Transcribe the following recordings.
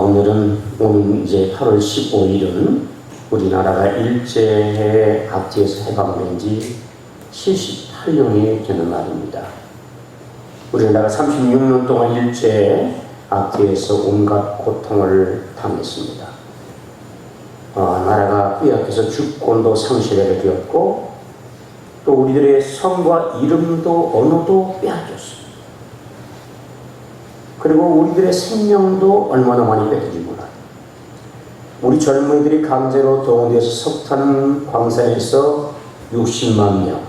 오늘 이제 8월 15일은 우리나라가 일제 압제에서 해방된 지 78년이 되는 날입니다. 우리나라가 36년 동안 일제 압제에서 온갖 고통을 당했습니다. 나라가 빼앗겨서 주권도 상실하게 되었고, 또 우리들의 성과 이름도 언어도 빼앗겼습니다. 그리고 우리들의 생명도 얼마나 많이 뺏겨진 몰라요. 우리 젊은이들이 강제로 동원돼서 석탄 광산에서 60만 명,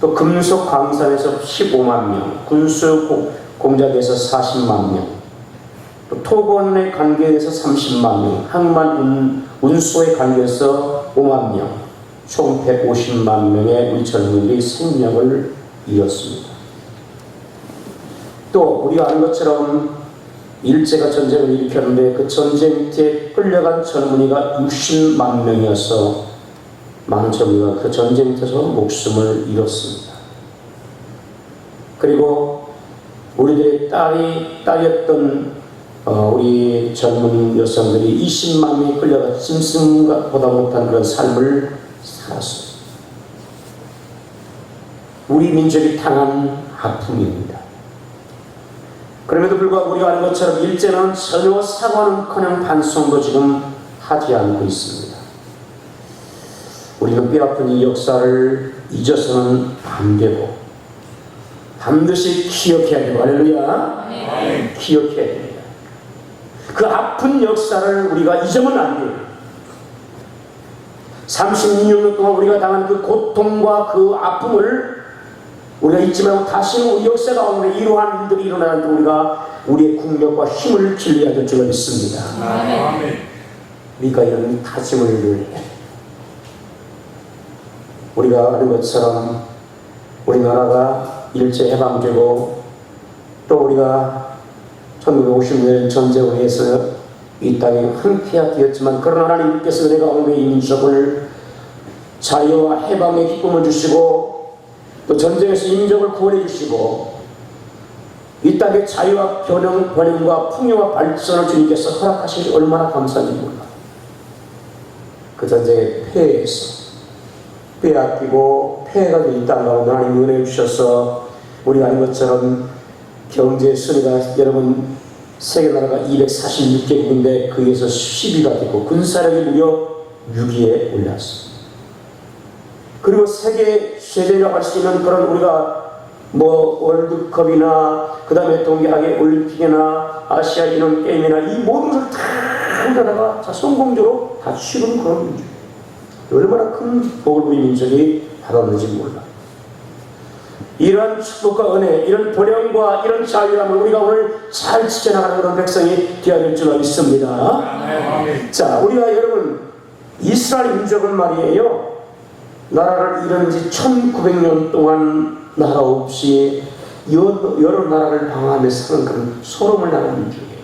또 금속 광산에서 15만 명, 군수 공작에서 40만 명, 또 토건의 관계에서 30만 명, 항만 운수의 관계에서 5만 명, 총 150만 명의 우리 젊은이들이 생명을 잃었습니다. 또 우리가 아는 것처럼 일제가 전쟁을 일으켰는데 그 전쟁터에 끌려간 젊은이가 60만 명이어서 많은 젊은이가 그 전쟁터에서 목숨을 잃었습니다. 그리고 우리들의 딸이었던 우리 젊은 여성들이 20만 명이 끌려가 짐승보다 못한 그런 삶을 살았습니다. 우리 민족이 당한 아픔입니다. 그럼에도 불구하고 우리가 아는 것처럼 일제는 전혀 사과는커녕 반성도 지금 하지 않고 있습니다. 우리는 뼈아픈 이 역사를 잊어서는 안 되고 반드시 기억해야 되고, 할렐루야, 네. 기억해야 됩니다. 그 아픈 역사를 우리가 잊으면 안 돼요. 36년 동안 우리가 당한 그 고통과 그 아픔을 우리가 잊지 말고 다시는 우리 역사 가운데 이러한 일들이 일어나는 데 우리가 우리의 국력과 힘을 길러야 될 줄로 믿습니다. 아멘. 우리가 이런 다짐을 해야 우리가 아는 것처럼 우리나라가 일제 해방되고 또 우리가 1950년 전쟁을 위해서 이 땅에 황폐하였지만, 그러나 하나님께서 내가 오늘 이 민족을 자유와 해방의 기쁨을 주시고 또 전쟁에서 인민족을 구원해 주시고 이 땅의 자유와 번영과 풍요와 발전을 주님께서 허락하시니 얼마나 감사한지 몰라. 그 전쟁의 폐해에서 빼앗기고 폐해가 된 이 땅 가운데 하나님 은혜 주셔서 우리가 아는 것처럼 경제 순위가 여러분 세계 나라가 246개국인데 거기에서 10위가 되고 군사력이 무려 6위에 올랐습니다. 그리고 세계 최대라고 할 수 있는 그런 우리가 월드컵이나 그 다음에 동계하계 올림픽이나 아시아 인원 게임이나 이 모든 것을 다 우리나라가 성공적으로 다 치른 그런 민족. 얼마나 큰 복을 우리 민족이 받았는지 몰라. 이런 축복과 은혜, 이런 번영과 이런 자유함을 우리가 오늘 잘 지켜나가는 그런 백성이 되어야 될 줄 믿습니다. 자, 우리가 여러분 이스라엘 민족은 말이에요, 나라를 잃은 지 1900년 동안 나라 없이 여러 나라를 방황하며 사는 그런 소름을 나는 민족이에요.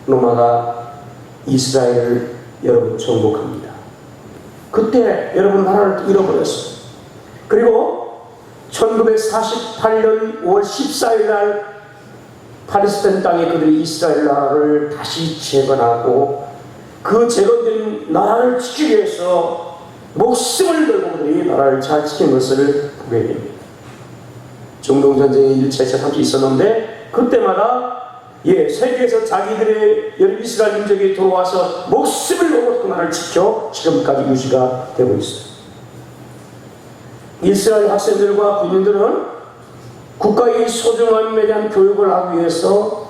로마가 이스라엘을 여러분 정복합니다. 그때 여러분 나라를 잃어버렸어요. 그리고 1948년 5월 14일 날 팔레스타인 땅에 그들이 이스라엘 나라를 다시 재건하고 그 재건된 나라를 지키기 위해서 목숨을 걸고 그들이 나라를 잘 지킨 것을 보게 됩니다. 중동전쟁이 1차, 2차, 3차 있었는데 그때마다 세계에서 자기들의 이스라엘 민족이 들어와서 목숨을 걸고 그 나라를 지켜 지금까지 유지가 되고 있어요. 이스라엘 학생들과 군인들은 국가의 소중함에 대한 교육을 하기 위해서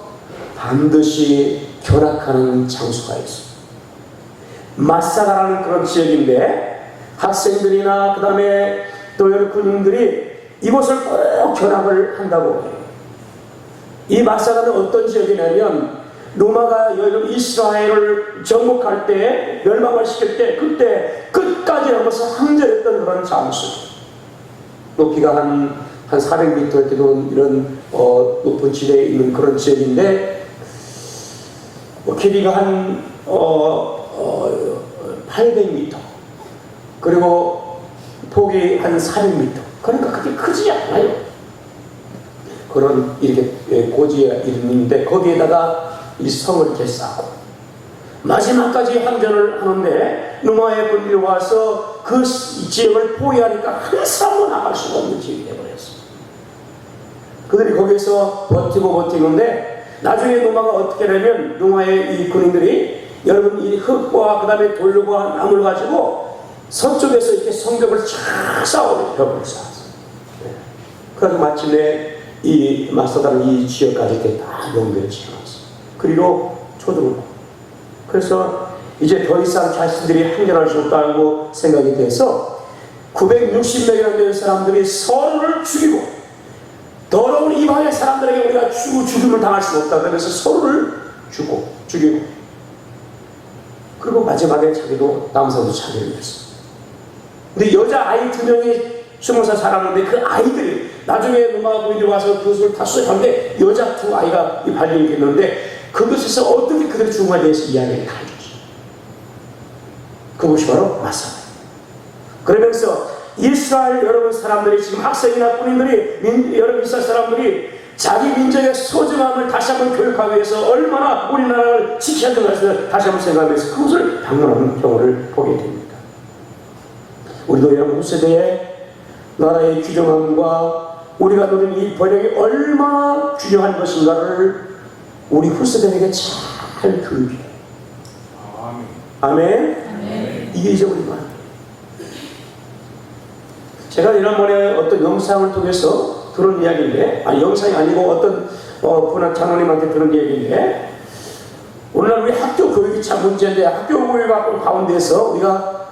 반드시 결학하는 장소가 있어요. 마사가라는 그런 지역인데 학생들이나 그 다음에 또 여러 군인들이 이곳을 꼭 견학을 한다고 해요. 이 마사가는 어떤 지역이냐면 로마가 이스라엘을 정복할 때, 멸망을 시킬 때 그때 끝까지 넘어서 항전했던 그런 장소. 높이가 한 400m 이렇게 이런 높은 지대에 있는 그런 지역인데 길이가 한 800m 그리고 폭이 한 400m. 그러니까 그렇게 크지 않아요. 그런 이렇게 고지에 있는데 거기에다가 이 성을 이렇게 쌓고 마지막까지 항전을 하는데 노마의 군대가 와서 그 지역을 포위하니까 한 사람도 나갈 수가 없는 지역이 되어버렸어요. 그들이 거기서 버티는데 나중에 노마가 어떻게 되면 노마의 이 군인들이 여러분 이 흙과 그 다음에 돌과 나무를 가지고 서쪽에서 이렇게 성벽을 쫙 쌓아요. 벽을 쌓았어요. 네. 그래서 마침내 이 마사다는 이 지역까지 이렇게 다 연결을 지어놨어요. 그리고 초등을. 그래서 이제 더 이상 자신들이 항전할 수 없다고 생각이 돼서 960명이나 되는 사람들이 서로를 죽이고 더러운 이방의 사람들에게 우리가 죽임을 당할 수 없다. 그래서 서로를 죽이고 그리고 마지막에 자기도 남사도 자기를 위해서. 근데 여자 아이 2명이 20살 살았는데 그 아이들이 나중에 노마 부인들이 와서 그것을 다 수색하는데 여자 2아이가 발견이 됐는데 그것에서 어떻게 그들의 죽음에 대해서 이야기를 다 해주죠. 그것이 바로 마사다. 그러면서 이스라엘 여러분 사람들이 지금 학생이나 군인들이 여러분 이스라엘 사람들이 자기 민족의 소중함을 다시 한번 교육하기 위해서 얼마나 우리나라를 지켜야 되는가 다시 한번 생각하면서 그것을 방문하는 경우를 보게 됩니다. 우리도 여러분 후세대의 나라의 귀중함과 우리가 누린 이 번영이 얼마나 귀중한 것인가를 우리 후세대에게 잘 교육해요. 아멘. 이게 이제 우리 말. 제가 지난번에 어떤 영상을 통해서 들은 이야기인데, 영상이 아니고 어떤 분한 장로님한테 들은 얘기인데, 오늘날 우리 학교 교육이 참 문제인데, 학교 교육 가운데서 우리가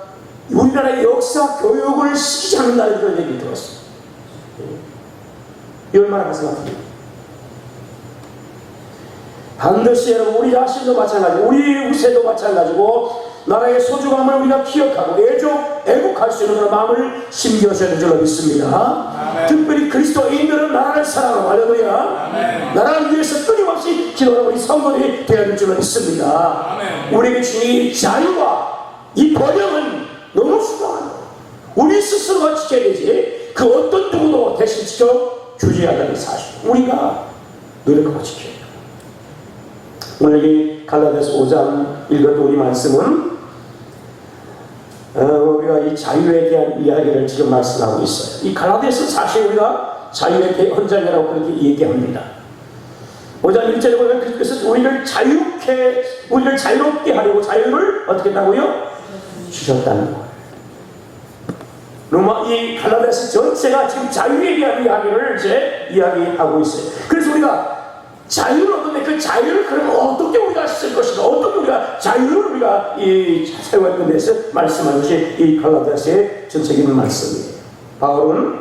우리나라의 역사 교육을 시키지 않는다는 그런 얘기를 들었어요. 이 얼마나 가슴아픕니까? 반드시 여러분 우리 자신도 마찬가지고 우리 후세도 마찬가지고 나라의 소중함을 우리가 기억하고 애국할 수 있는 그런 마음을 심겨줘야 될 줄 믿습니다. 아멘. 특별히 그리스도인들은 나라를 사랑하고 할렐루야. 나라를 위해서 끊임없이 기도하는 우리 성도들이 되어야 될 줄 믿습니다. 아멘. 우리에게 주신 이 자유와 이 번영은 너무 수고한 거예요. 우리 스스로가 지켜야 되지 그 어떤 누구도 대신 지켜주지 않는 사실 우리가 노력하고 지켜야 돼요. 오늘 이 갈라디아서 5장 읽었던 우리 말씀은 우리가 이 자유에 대한 이야기를 지금 말씀하고 있어요. 이 갈라디아서 사실 우리가 자유의 대헌장이라고 그렇게 얘기합니다. 5장 1절에 보면 그리스도께서 우리를 자유롭게 하려고 자유를 어떻게 했다고요? 주셨다는 거예요. 로마 이 갈라디아서 전체가 지금 자유에 대한 이야기를 이제 이야기하고 있어요. 그래서 우리가 자유를 얻는데 그 자유를 그러면 어떻게 우리가 쓸 것인가, 어떻게 우리가 자유를 우리가 사용할 것에 대해서 말씀하는 것이 이 갈라디아서의 전체적인 말씀이에요. 바울은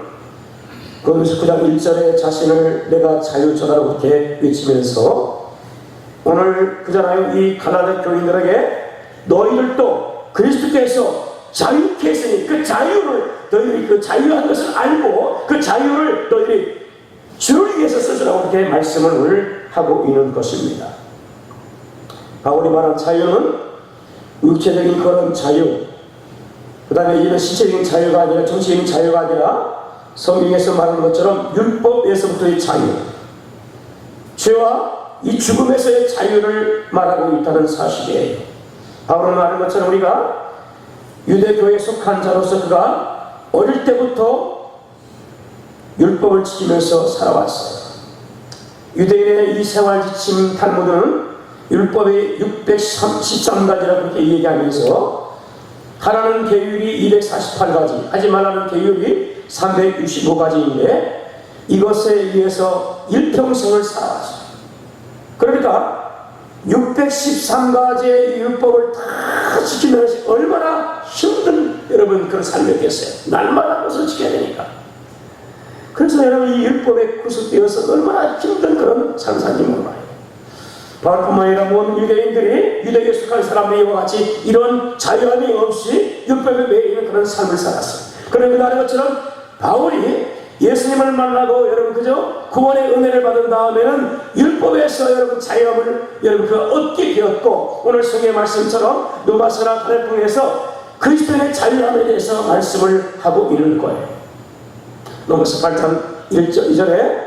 로마서 9장 1절에 자신을 내가 자유자라고 그렇게 외치면서 오늘 그잖아요. 이 갈라디아 교인들에게 너희들도 그리스도께서 자유케 했으니 그 자유를 너희들이 그 자유한 것을 알고 그 자유를 너희들이 주를 위해서 쓰시라고 이렇게 말씀을 하고 있는 것입니다. 바울이 말한 자유는 육체적인 그런 자유, 그 다음에 이는 신체적인 자유가 아니라 정신적인 자유가 아니라 성경에서 말하는 것처럼 율법에서부터의 자유, 죄와 이 죽음에서의 자유를 말하고 있다는 사실이에요. 바울은 말하는 것처럼 우리가 유대교에 속한 자로서 그가 어릴 때부터 율법을 지키면서 살아왔어요. 유대인의 이 생활 지침 탈무드는 율법의 613가지라고 그렇게 얘기하면서 하라는 계율이 248가지, 하지 말라는 계율이 365가지인데 이것에 의해서 일평생을 살아왔어요. 그러니까 613가지의 율법을 다 지키는 것이 얼마나 힘든 여러분 그런 삶이었겠어요. 날마다 그것을 지켜야 되니까. 그래서 여러분 이 율법에 구속되어서 얼마나 힘든 그런 삶인지 몰라요. 바울뿐만 아니라 모든 유대인들이 유대교에 속한 사람들이 이와 같이 이런 자유함이 없이 율법에 매여 있는 그런 삶을 살았어요. 그런데 말한 것처럼 바울이 예수님을 만나고 여러분 그저 구원의 은혜를 받은 다음에는 율법에서 여러분 자유함을 여러분 그가 얻게 되었고 오늘 성경의 말씀처럼 로마서나 갈라디아서에서 그리스도의 자유함에 대해서 말씀을 하고 있는 거예요. 로마서 8장 1절 2절에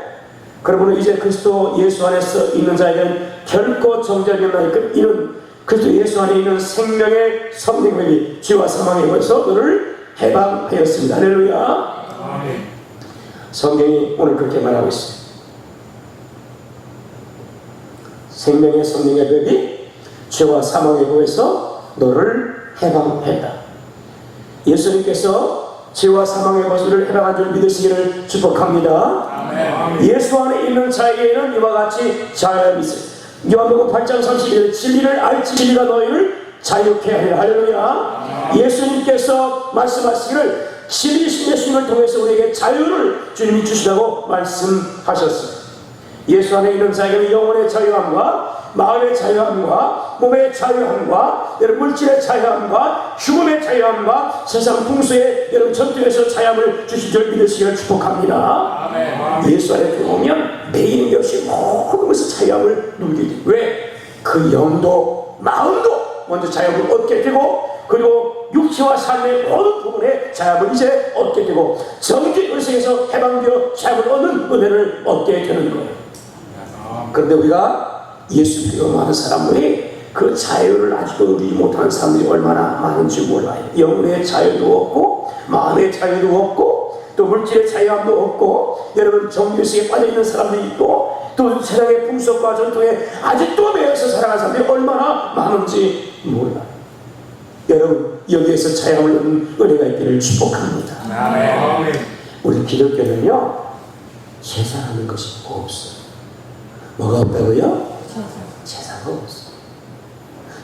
그러므로 이제 그리스도 예수 안에서 있는 자에게는 결코 정죄하지 않나이까. 이는 그리스도 예수 안에 있는 생명의 성령님이 죄와 사망에 벌써 너를 해방하였습니다. 할렐루야. 성경이 오늘 그렇게 말하고 있습니다. 생명의 성령의 법이 죄와 사망의 법에서 너를 해방했다. 예수님께서 죄와 사망의 것을 해방한 줄 믿으시기를 축복합니다. 아멘. 예수 안에 있는 자에게는 이와 같이 자유함이 있습니다. 요한복음 8장 31절 진리를 알지 진리가 너희를 자유케 하리라. 할렐루야. 예수님께서 말씀하시기를 진리신 예수님을 통해서 우리에게 자유를 주님이 주시다고 말씀하셨습니다. 예수 안에 있는 자에게는 영혼의 자유함과 마음의 자유함과 몸의 자유함과 여러분 물질의 자유함과 죽음의 자유함과 세상 풍수의 여러분 전투에서 자유함을 주신 줄 믿으시기를 축복합니다. 아멘. 예수 안에 들어오면 매일 역시 모든 것에서 자유함을 누리게 됩니다. 왜? 그 영도 마음도 먼저 자유함을 얻게 되고 그리고 육체와 삶의 모든 부분에 자유함을 이제 얻게 되고 정직 의식에서 해방되어 자유함을 얻는 은혜를 얻게 되는 거예요. 그런데 우리가 예수 믿고 많은 사람들이 그 자유를 아직도 누리지 못하는 사람들이 얼마나 많은지 몰라요. 영혼의 자유도 없고 마음의 자유도 없고 또 물질의 자유함도 없고 여러분 정죄의식에 빠져있는 사람들이 있고 또 세상의 풍속과 전통에 아직도 매여서 살아가는 사람들이 얼마나 많은지 몰라요. 여러분 여기에서 자유함을 얻는 은혜가 있기를 축복합니다. 아멘. 우리 기독교는요 제사하는 것이 없어요. 뭐가 없다고요? 제사가 없어.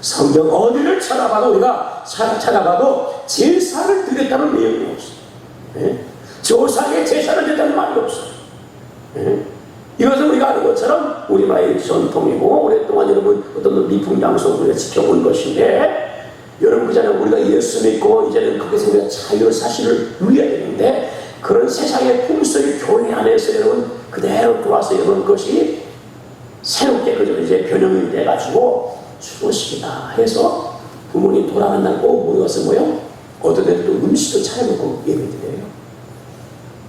성경 어디를 찾아봐도 우리가 찾아봐도 제사를 드렸다는 내용이 없어. 예? 조상의 제사를 드렸다는 말이 없어. 예? 이것은 우리가 아는 것처럼 우리나라의 전통이고 오랫동안 여러분 어떤 미풍장소 우리가 지켜온 것인데 여러분 그전에 우리가 예수 믿고 이제는 거기서 우리가 자유 사실을 누려야 되는데 그런 세상의 풍속의 교회 안에서 여러분 그대로 들어와서 여러분 그것이 새롭게 그저 이제 변형이 돼가지고 추도식이다 해서 부모님 돌아간 날 꼭 모여서 뭐요? 어떤 애들도 음식도 차려놓고 예배드려요.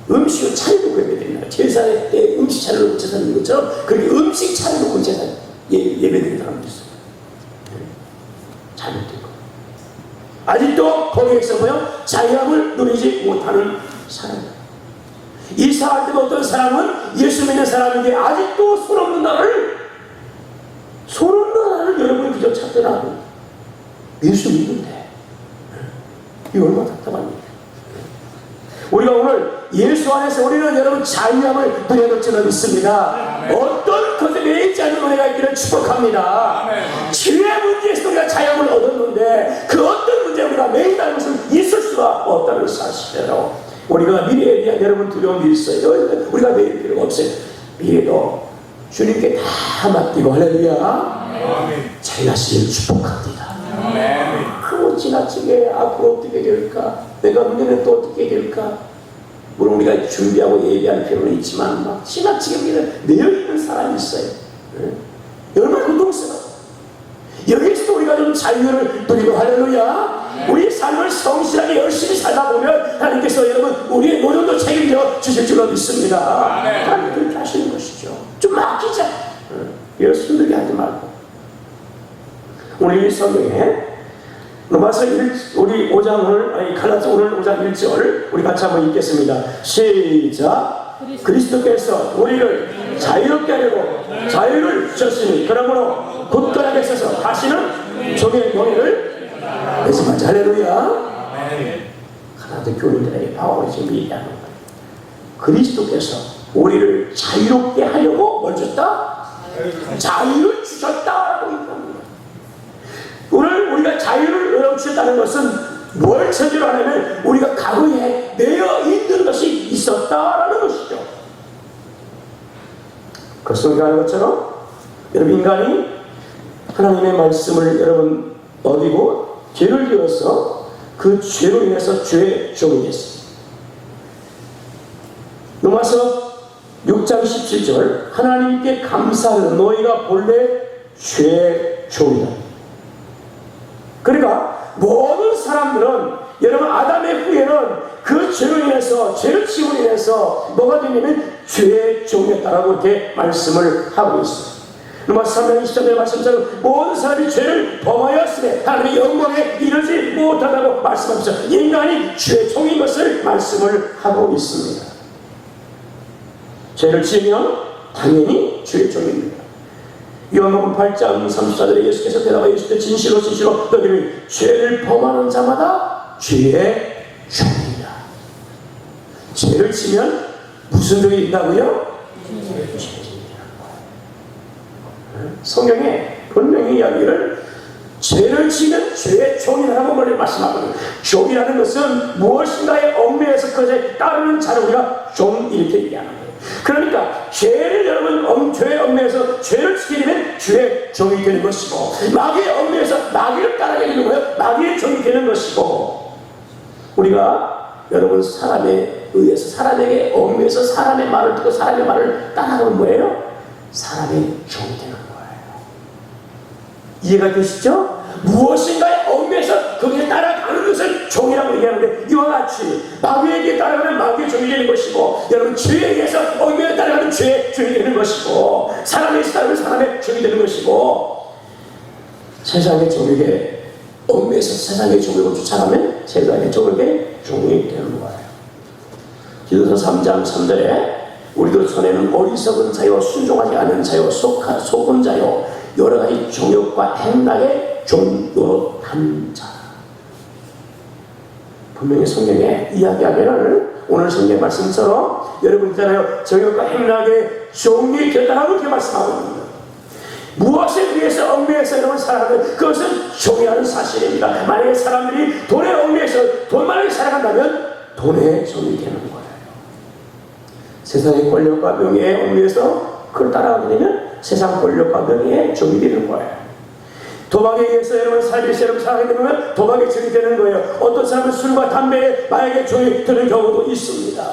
음식을 차려놓고 예배드립니다. 제사에 때 음식 차려놓고 제사 드리는 것처럼 그렇게 음식 차려놓고 제사 예배드리는 사람도 있어요. 잘못된 거. 아직도 거기에서 뭐요? 자유함을 누리지 못하는 사람이에요. 이 사람들 어떤 사람은 예수 믿는 사람인데 아직도 손 없는 나를 여러분이 그저 찾더라고. 예수 믿는데 이거 얼마나 답답합니까? 우리가 오늘 예수 안에서 우리는 여러분 자유함을 누려볼 줄은 믿습니다. 어떤 것에 매이지 않는 은혜가 있기를 축복합니다. 죄의 문제에서 우리가 자유함을 얻었는데 그 어떤 문제에 우리가 매인다는 것은 있을 수가 없다는 사실대로 우리가 미래에 대한 여러분 두려움이 있어요. 우리가 매일 필요가 없어요. 미래도 주님께 다 맡기고 할렐루야. 자유하시기를 축복합니다. 그거 지나치게 앞으로 어떻게 될까? 내가 문제는 또 어떻게 될까? 물론 우리가 준비하고 예비할 필요는 있지만 막 지나치게 내어있는 사람이 있어요. 얼마나 고통스러워. 여기서도 우리가 좀 자유를 누리고 할렐루야. 우리 삶을 성실하게 열심히 살다 보면 하나님께서 여러분 우리의 노력도 책임져 주실 줄로 믿습니다. 하나님 그렇게 하시는 것이죠. 좀 맡기자. 힘들게 하지 말고. 오늘 이 성경에 로마서 우리 5장을 갈라디아 오늘 5장 1절 우리 같이 한번 읽겠습니다. 시작. 그리스도께서 우리를 자유롭게 하려고 자유를 주셨으니 그러므로 굳건하게 서서 다시는 종의 노예를 내지 할렐루야. 갈라디아 교인들에게 바울이 지금 얘기하는 거예요. 그리스도께서 우리를 자유롭게 하려고 뭘 줬다? 자유를 주셨다라고 얘기합니다. 오늘 우리가 자유를 주셨다는 것은 뭘 전제로 하냐면 우리가 과거에 내어 있는 것이 있었다라는 것이죠. 그래서 우리가 아는 것처럼 여러분 인간이 하나님의 말씀을 여러분 어기고 죄를 지어서 그 죄로 인해서 죄의 종이 됐습니다. 로마서 6장 17절 하나님께 감사하는 너희가 본래 죄의 종이다. 그러니까 모든 사람들은 여러분 아담의 후에는 그 죄로 인해서 죄를 지으로 인해서 뭐가 되냐면 죄의 종이었다라고 이렇게 말씀을 하고 있어요. 로마서 3장 20절의 말씀처럼 모든 사람이 죄를 범하였으며 하나님의 영광에 이르지 못하다고 말씀하면서 인간이 죄의 종인 것을 말씀을 하고 있습니다. 죄를 지으면 당연히 죄의 종입니다. 요한복음 8장 34절에 예수께서 대답하여 이르시되 진실로 진실로 너희는 죄를 범하는 자마다 죄의 종이다. 죄를 지면 무슨 종이 있다고요? 성경에 분명히 이야기를 죄를 지면 죄의 종이라고 말씀하거든요. 종이라는 것은 무엇인가에 얽매여서 그것에 따르는 자를 우리가 종 이렇게 얘기하는 거예요. 그러니까 죄를 여러분 죄에 얽매여서 죄를 지게 되면 죄의 종이 되는 것이고, 마귀에 얽매여서 마귀를 따르게 되는 거예요. 마귀의 종이 되는 것이고, 우리가 여러분 사람에 의해서 사람에게 얽매여서 사람의 말을 듣고 사람의 말을 따라가면 뭐예요? 사람의 종이 되는 거예요. 이해가 되시죠? 무엇인가에 얽매여서 거기에 따라가는 것을 종이라고 얘기하는데, 이와 같이 마귀에게 따라가면 마귀의 종이 되는 것이고, 여러분 죄에 의해서 얽매여 따라가면 죄의 종이 되는 것이고, 사람에게서 따르면 사람의 종이 되는 것이고, 세상의 종에게 얽매여서 세상의 종을 쫓아가면 세상의 종에게 종이 되는 거예요. 기도서 3장 3절에 우리도 전에는 어리석은 자요 순종하지 않은 자요 속은 자요 여러 가지 종욕과 행락에 종노릇한 자. 분명히 성경에 이야기하기를 오늘 성경 말씀처럼 여러분 있잖아요. 종욕과 행락에 종이 되었다고 이렇게 말씀하고 있습니다. 무엇에 의해서 얽매여서 여러분 살아가는 그것은 종이라는 사실입니다. 만약에 사람들이 돈에 얽매여서 돈만을 살아간다면 돈의 종이 되는 거예요. 세상의 권력과 명예에 얽매여서 그걸 따라가게 되면 세상 권력과 명예의 종이 되는 거예요. 도박에 의해서 여러분 삶에서 여러분 살아가게 되면 도박의 종이 되는 거예요. 어떤 사람은 술과 담배에 마약의 종이 되는 경우도 있습니다.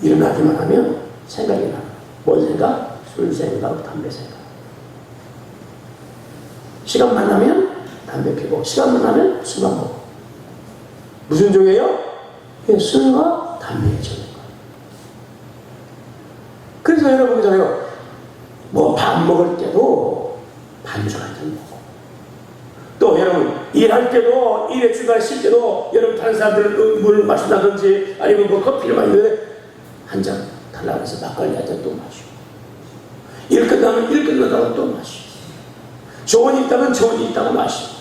일어나기만 하면 생각이 나요. 뭔 생각? 술 생각, 담배 생각. 시간만 나면 담배 피고, 시간만 나면 술만 먹고. 무슨 종이에요? 술과 담배의 종인 거예요. 그래서 여러분 보잖아요. 뭐 밥 먹을 때도 반주 한 잔 먹고, 또 여러분 일할 때도 일에 중간에 쉴 때도 여러분 다른 사람들은 물을 마신다든지 아니면 뭐 커피를 마시는데 한 잔 달라고 해서 막걸리 한 잔 또 마시고, 일 끝나면 일 끝나다가 또 마시고, 좋은 일 있다면 좋은 일 있다고 마시고,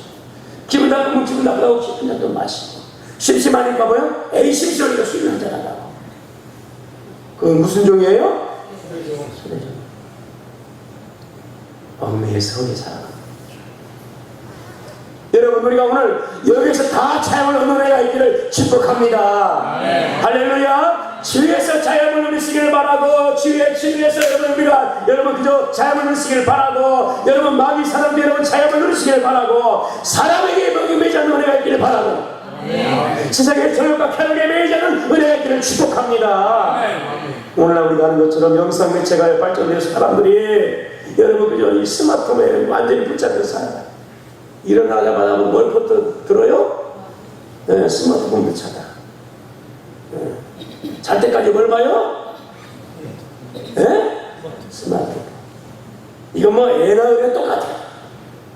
기분 나쁘면 기분 나쁘다고 기분 나쁘다고 마시고, 심심하니까 뭐요? 에이 심심하니까 술을 한잔 하다고. 그건 무슨 종이에요? 술의 종. 얽매여서 거기에 살아가는 거죠. 여러분 우리가 오늘 여기에서 다 자유를 얻는 애가 있기를 축복합니다. 할렐루야. 주위에서 자유를 누리시기를 바라고, 주위에서 여러분 그저 자유를 누리시기를 바라고, 여러분 마귀 사람들 여러분 자유를 누리시기를 바라고, 사람에게 매지 않는 은혜가 있기를 바라고, 세상의 조력과 쾌락에 매이지 않는 은혜가 있기를 축복합니다. 오늘날 우리가 하는 것처럼 영상 매체가 발전돼서 사람들이 여러분 그저 이 스마트폰에 완전히 붙잡혀 살아요. 일어나자마자 뭘 들어요? 네, 스마트폰 붙잡아. 네. 잘 때까지 뭘 봐요? 네? 스마트폰. 이건 뭐 애나 어리나 똑같아요.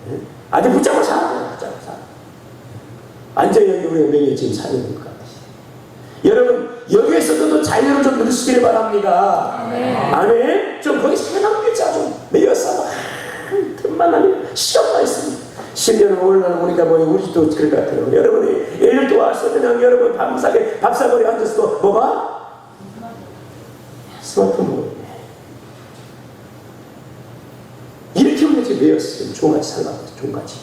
네? 아주 붙잡고 살아요. 붙잡고 살아. 완전히 여기 우리의 명예 지금 살는 것 같아요. 여러분 여기에서도 자유를 좀 누리시기를 바랍니다. 아멘. 좀 거기 생각하겠자 좀 매여서 틈만 나면 시간만 있습니다. 10년을 오늘날 보니까 뭐 우리 집도 그럴 것 같아요. 여러분이 1년 동안 와서 그냥 여러분 밥상머리에 앉아서도 뭐가? 스마트폰 보고 이렇게 우리가 지금 매였어요. 종같이 살라고 종같이.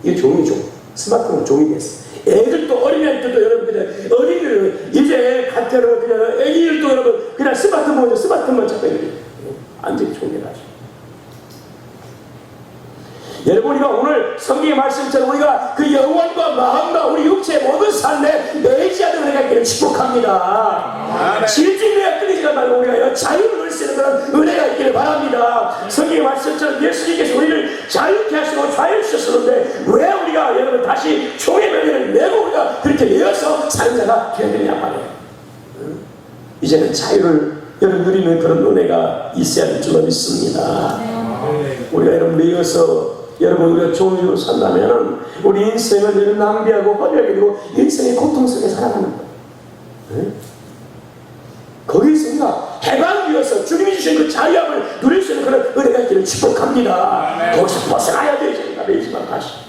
이게 종이 종. 스마트폰 종이 됐어. 애들도 어린애들도 여러분 그냥 어린이들 이제 갓대로 그냥 애기들도 여러분 그냥 스마트폰만 잡고 완전히 종이라죠. 여러분 우리가 오늘 성경의 말씀처럼 우리가 그 영혼과 마음과 우리 육체의 모든 삶에 매이지 않는 은혜가 있기를 축복합니다. 질질매가 끊이지가 말고 우리가 자유를 누릴 수 있는 그런 은혜가 있기를 바랍니다. 성경의 말씀처럼 예수님께서 우리를 자유케 하시고 자유를 주셨었는데 왜 우리가 여러분 다시 종의 명예를 내고 우리가 그렇게 내어서 사는 자가 되어야 되냐 말이에요. 이제는 자유를 여러분 누리는 그런 은혜가 있어야 될 줄로 믿습니다. 우리가 여러분 매여서 여러분 우리가 종류로 산다면 우리 인생은 여러분 낭비하고 허비하게 되고 인생의 고통 속에 살아가는 거예요. 네? 거기서 우리가 해방되어서 주님이 주신 그 자유함을 누릴 수 있는 그런 은혜가 있기를 축복합니다. 거기서 벗어나야 되죠. 매지만 다시.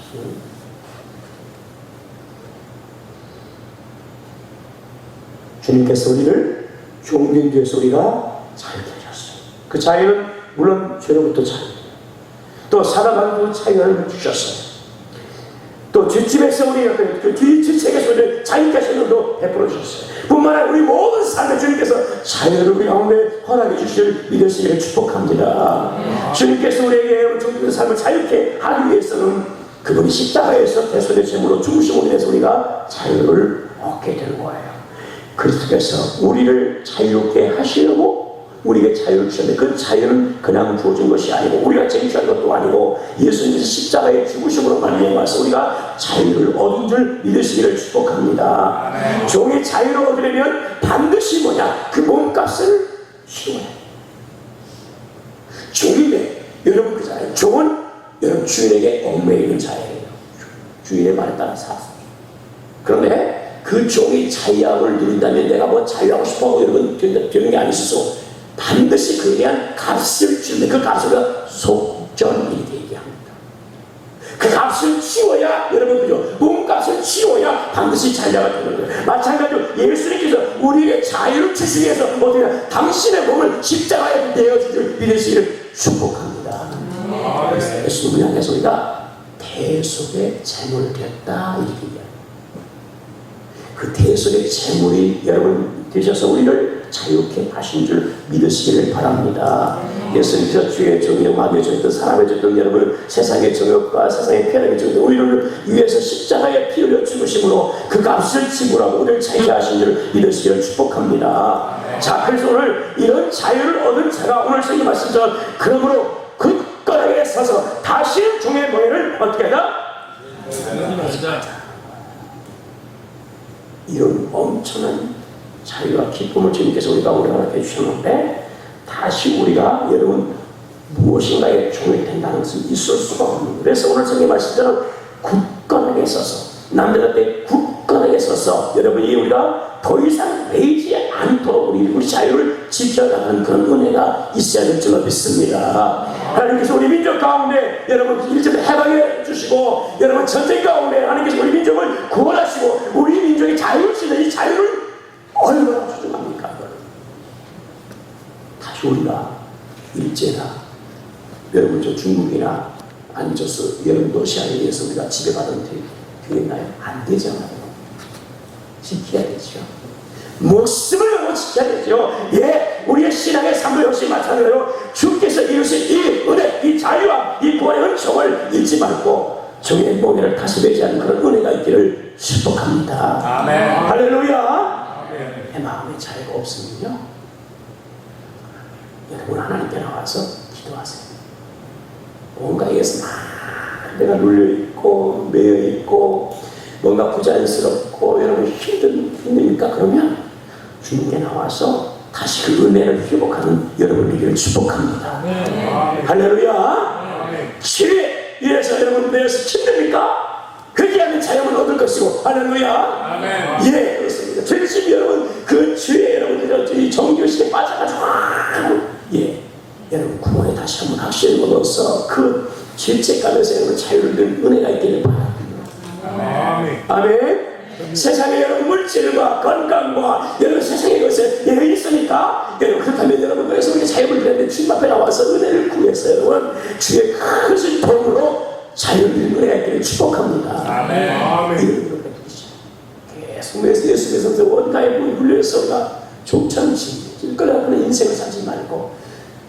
주님께서 우리를 종lin도에서 우리가 자유케 하셨어요. 그 자유는 물론 죄로부터 자유, 또 사랑하는 자유를 주셨어요. 또 뒷집에서 우리가 그 뒷책에서 우리를 자유케 하시는 것도 베풀어 주셨어요. 뿐만 아니라 우리 모든 삶에 주님께서 자유를 우리 가운데 허락해 주실 믿으시기를 축복합니다. 주님께서 우리에게 종lin도의 삶을 자유케 하기 위해서는 그분이 십자가에서 대속의 제물로 죽으심으로 인해서 우리가 자유를 얻게 되는 거예요. 그리스도께서 우리를 자유롭게 하시려고 우리에게 자유를 주셨는데 그 자유는 그냥 주어진 것이 아니고 우리가 쟁취한 것도 아니고 예수님께서 십자가의 죽으심으로 말미암아서 우리가 자유를 얻은 줄 믿으시기를 축복합니다. 종의 자유를 얻으려면 반드시 뭐냐? 그 몸값을 치러야 해요. 종인데 여러분 그잖아요. 종은 여러분 주인에게 얽매여 있는 자예요. 주인의 말에 따라 살았어요. 그런데 그 종이 자유함을 누린다면 내가 뭐 자유하고 싶어 여러분 되는 게 아니어서 반드시 그에 대한 값을 주는데 그 값을 속전이라고 얘기합니다. 그 값을 치워야 여러분 그죠? 몸값을 치워야 반드시 자유가 되는 거예요. 마찬가지로 예수님께서 우리에게 자유를 주시기 위해서 어떻게 당신의 몸을 십자가에 내어주기를 믿으시기를 축복합니다. 그래서 예수님을 향해서 우리가 대속의 제물 되었다 이렇게 얘기합니다. 그 대속의 제물이 여러분 되셔서 우리를 자유케 하신 줄 믿으시기를 바랍니다. 예수님께서 주의 정욕, 마음의 정욕, 사람의 정욕, 여러분 세상의 정욕과 세상의 쾌락의 정욕 우리를 위해서 십자가에 피 흘려 죽으심으로 그 값을 지불하고 우리를 자유케 하신 줄 믿으시기를 축복합니다. 자, 그래서 오늘 이런 자유를 얻은 제가 오늘 성경 말씀처럼 그러므로 굳건하게 서서 다시 종의 모양을 어떻게 하자? 이런 엄청난 자유와 기쁨을 주님께서 우리가 우리에게 주셨는데 다시 우리가 여러분 무엇인가에 종이 된다는 것은 있을 수가 없는 거예요. 그래서 오늘 성경 말씀처럼 굳건하게 서서 남들한테 굳건하게 서서 여러분이 우리가 더 이상 매이지 않도록 우리 자유를 지켜나가는 그런 은혜가 있어야 될 줄로 믿습니다. 하나님께서 우리 민족 가운데 여러분 일제를 해방해 주시고 여러분 전쟁 가운데 하나님께서 우리 민족을 구원하시고 우리 민족의 자유를 주는 이 자유를 얼마나 소중합니까? 다시 우리가 일제나 여러분 저 중국이나 아니 저 여러분 러시아에 의해서 우리가 지배받은 되겠나요? 안 되잖아요. 지켜야 되죠. 목숨을 걸고 지켜야 되죠. 예, 우리의 신앙의 삶도 역시 마찬가지로 주께서 이루신 이 은혜, 이 자유와 이 구원의 은총을 잊지 말고 정의 몸에를 다시 매지하는 그런 은혜가 있기를 축복합니다. 아멘. 할렐루야. 내 마음에 자유가 없으면요 여러분 하나님께 나와서 기도하세요. 뭔가 에서 막 내가 눌려있고 매여있고 뭔가 부자연스럽고 여러분 힘듭니까? 그러면 주님께 나와서 다시 그 은혜를 회복하는 여러분에게 축복합니다. 할렐루야. 치료에 의해서 여러분 매여서 힘듭니까? 그렇게 하면 자유를 얻을 것이고 할렐루야. 예, 그렇습니다. 전심 여러분 그 주에 여러분들 이 정교식에 빠져가지고 예, 여러분 구원에 다시 한번 확신을 얻어서 그 질책감에서 여러분 자유를 얻는 은혜가 있기를 바랍니다. 아멘. 세상에 여러분 물질과 건강과 여러분 세상의 것에 여러분 있으니까 여러분 그렇다면 여러분 그래서 우리 자유를 드렸는데 주님 앞에 나와서 은혜를 구해서 여러분 주의 크신 도움으로 자유를 은혜가 있기를 축복합니다. 아멘. 계속 예수께서 원가에 물려서가 좋잖지 찔거려하는 인생을 살지 말고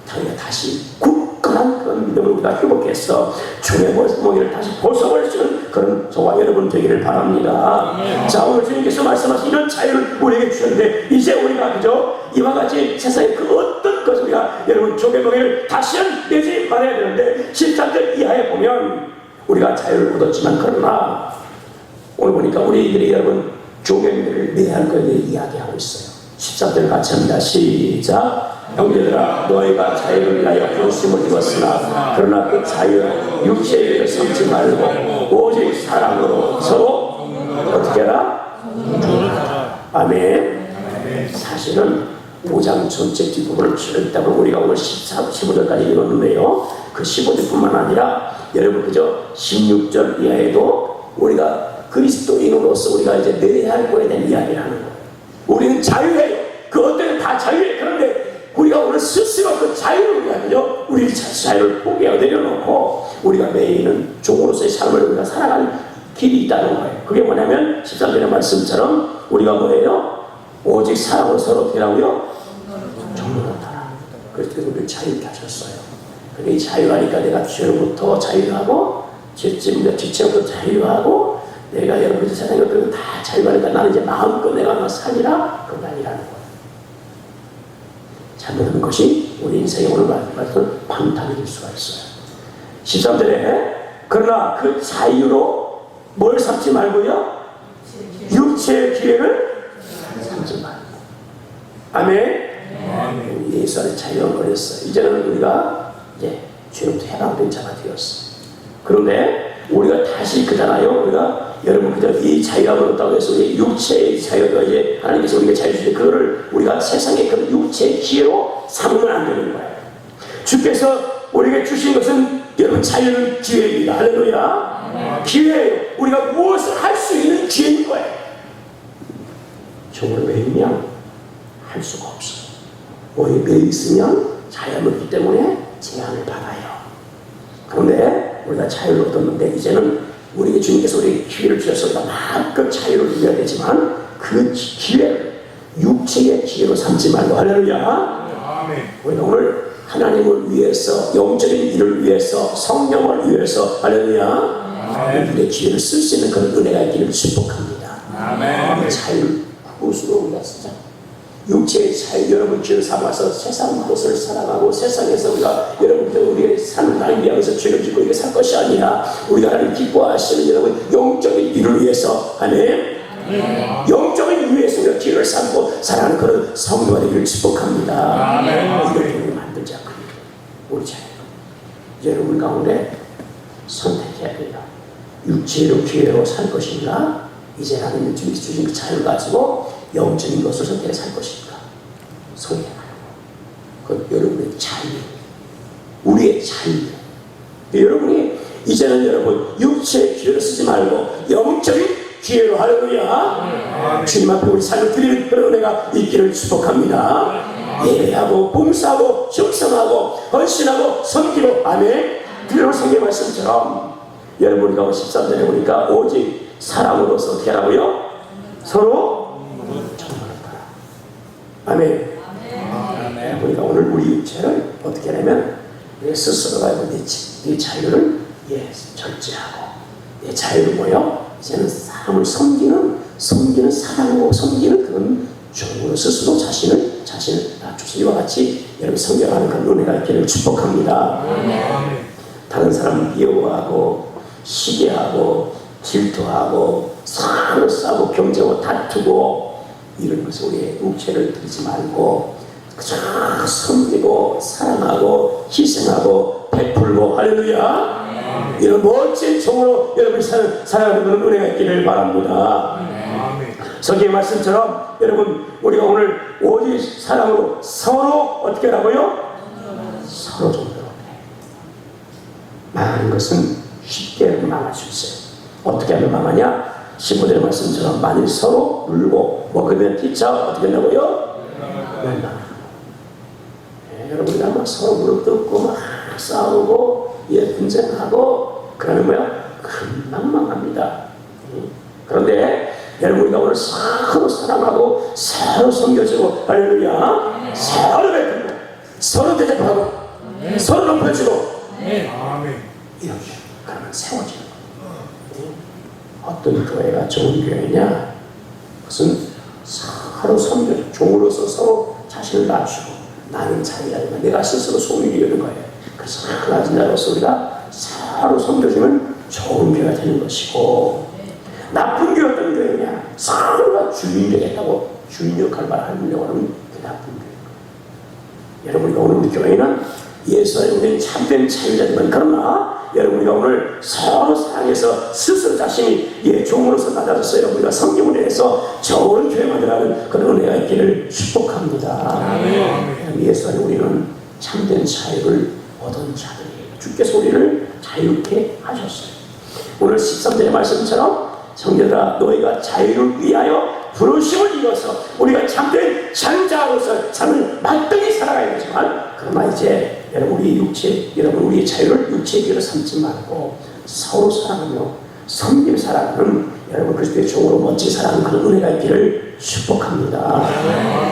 당연히 다시 굳건한 그런 믿음을 우리가 회복해서 주의 모기를 다시 벗어버릴 수 있는 그런 저와 여러분 되기를 바랍니다. 자, 오늘 주님께서 말씀하신 이런 자유를 우리에게 주셨는데 이제 우리가 그저 이와 같이 세상의 그 어떤 것을 우리가 여러분 종의 모기를 다시는 내지 말아야 되는데 13절 이하에 보면 우리가 자유를 얻었지만 그러나 오늘 보니까 우리들이 여러분 종의 모기를 매할 것에 대해 이야기하고 있어요. 13절 같이 합니다. 시작. 형제들아 너희가 자유를 위하여 부르심을 입었으나 그러나 그 자유는 육체의 일을 삼지 말고 오직 사랑으로 서로 어떻게 하라? 아멘. 사실은 5장 전체 뒷부분을 읽다 보면 우리가 오늘 14, 15절까지 읽었는데요, 그 15절뿐만 아니라 여러분 그저 16절 이하에도 우리가 그리스도인으로서 우리가 이제 내야 할 거에 대한 이야기를 하는 거예요. 우리는 자유해요. 그 어떤 때는 다 자유해. 그런데 우리가 오늘 스스로 그 자유를 위하여 우리 자유를 포기하고 내려놓고 우리가 매일은 종으로서의 삶을 우리가 살아가는 길이 있다는 거예요. 그게 뭐냐면 13절의 말씀처럼 우리가 뭐예요? 오직 사랑으로 서로 어떻게 하고요? 정론하라. 그래서 우리를 자유케 하셨어요. 그게 자유하니까 내가 죄로부터 자유하고 지체로부터 자유하고 내가 여러분들 세상에 어떤 다 자유하니까 나는 이제 마음껏 내가 살리라. 그건 아니라는 거예요. 잘못하는 것이 우리 인생의 오늘 말씀 방탄이 될 수가 있어요. 13절에 그러나 그 자유로 뭘 삼지 말고요? 육체의 기회를 삼지 말고. 아멘. 예수 안에 자유가 버렸어요. 이제는 우리가 이제 죄로부터 해방된 자가 되었어요. 그런데 우리가 다시 그잖아요. 우리가 여러분 그저 이 자유가 버렸다고 해서 우리 육체의 자유가 이제 하나님께서 우리가 자유 주시는데 그거를 우리가 세상의 그 육체의 기회로 삼으면 안 되는 거예요. 주께서 우리에게 주신 것은 여러분 자유는 기회입니다. 할렐루야. 기회예요. 우리가 무엇을 할 수 있는 기회인 거예요. 종으로 왜 있냐? 할 수가 없어요. 왜 있으면 자유가 없기 때문에 제한을 받아요. 그런데 우리가 자유를 얻었는데 이제는 우리에게 주님께서 우리에게 기회를 주셔서 우리가 마음껏 자유를 누려야 되지만 그 기회를 육체의 기회로 삼지 말고. 할렐루야. 우리가 오늘 하나님을 위해서 영적인 일을 위해서 성령을 위해서 할렐루야 우리의 기회를 쓸 수 있는 그런 은혜가 있기를 축복합니다. 아멘. 자유를 그것으로 우리가 쓰자. 육체의 자유 여러분 기회를 삼아서 세상 것을 살아가고 세상에서 우리가 여러분들 우리의 삶을 낭비하면서 죄를 짓고 이게 살 것이 아니라 우리가 하나님 기뻐하시는 여러분 영적인 일을 위해서 아멘. 영적인 이유에 우리가 기회를 삼고 살아가는 그런 성도가 되기를 축복합니다. 이걸 우리 만들자. 우리 자유. 여러분 가운데 선택해야 돼요. 육체로 기회로 살 것인가? 이제 하나님 주신 그 자유를 가지고 영적인 것을 선택해 살 것인가? 선택하는 거. 그건 여러분의 자유. 우리의 자유. 여러분이 이제는 여러분 육체의 기회를 쓰지 말고 영적인 기회로 할렐루야. 주님 앞에 우리 삶을 드리는 그런 은혜가 있기를 축복합니다. 예배하고 봉사하고 충성하고 헌신하고 섬기고 아멘. 그리고 성경 말씀처럼 여러분 우리가 13절에 보니까 오직 사랑으로서 어떻게 하라고요? 서로 정말하라. 아멘. 우리가 오늘 우리 육체를 어떻게 하냐면 스스로가 내 자유를 절제하고 내 자유를 뭐요? 이제는 사람을 섬기는 사랑하고 섬기는 그런 종으로 스스로 자신을 낮춰서 이와 같이 여러분 성경하는 그런 은혜가 있기를 축복합니다. 다른 사람을 미워하고 시기하고 질투하고 서로 싸우고 경쟁하고 다투고 이런 것을 우리의 육체를 들이지 말고 그저 섬기고 사랑하고 희생하고 베풀고 할렐루야. 이런 멋진 종으로 여러분이 살아가는 그런 은혜가 있기를 바랍니다. 성경의 말씀처럼 여러분 우리가 오늘 오직 사랑으로 서로 어떻게 하라고요? 서로 정도로 망하는 것은 쉽게 망할 수 있어요. 어떻게 하면 망하냐? 15절의 말씀처럼 만일 서로 물고 먹으면 피차 어떻게 된다고요? 멸망하고. 여러분이 아마 서로 무릎 꿇고 막 싸우고 분쟁하고 그러면 뭐야? 금방 망합니다. 그런데 여러분 우리가 오늘 서로 사랑하고 서로 섬겨주고 할렐루야 서로 베풀고 서로 대접하고 서로 높여주고 이렇게 그러면 세워지는 거예요. 어떤 교회가 좋은 교회냐? 그것은 서로 섬겨주고 종으로서 서로 자신을 낮추고 나는 자기가 내가 스스로 소원을 이루는 거예요. 그래서 하나님 자로서 우리가 서로 섬겨주면 좋은 교회가 되는 것이고 나쁜 교회 어떤 교회냐? 서로가 주인 되겠다고 주인 역할만 하려고 하면 그게 나쁜 여러분, 우리가 오늘 우리 교회는 예수 안에 우리는 참된 자유자지만, 그러나 여러분, 우리가 오늘 서로 사랑해서 스스로 자신이 종으로서 낮아졌어요. 우리가 성경을 위해서 좋은 교회 만들어가는 그런 은혜가 있기를 축복합니다. 예수 안에 우리는 참된 자유를 얻은 자들이에요. 주께서 우리를 자유케 하셨어요. 오늘 13절의 말씀처럼 성경들아, 너희가 자유를 위하여 부르심을 이어서 우리가 참된 자유자로서 삶을 마땅히 살아가야 되지만, 그러나 이제 여러분, 우리의 자유를 육체의 길로 삼지 말고 서로 사랑하며 섬김 살아가는 여러분 그리스도의 종으로 멋지게 살아가는 그런 은혜가 있기를 축복합니다.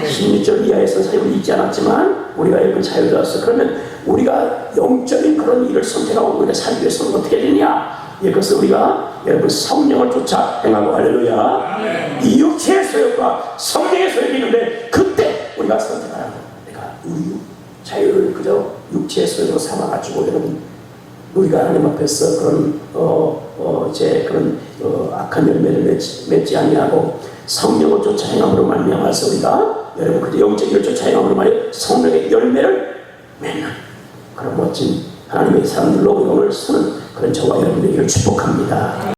16절 이하에서 사유를 잊지 않았지만 우리가 여러분 자유자로서, 그러면 우리가 영적인 그런 일을 선택하고 우리가 살기 위해서는 어떻게 되느냐? 이것은 우리가 여러분 성령을 쫓아 행하고, 할렐루야, 이 육체의 소욕과 성령의 소욕이 있는데 그때 우리가 선택하라고. 내가 우리 자유를 그저 육체의 소욕으로 삼아가지고 여러분 우리가 하나님 앞에서 그런 그런 악한 열매를 맺지 아니하고 성령을 쫓아 행함으로 말미암아서 우리가 여러분 그저 영적인 일을 쫓아 행함으로 말미암아 성령의 열매를 맺는 그런 멋진 하나님의 사람들로 오늘 서는 그런 저와 여러분들에게 축복합니다.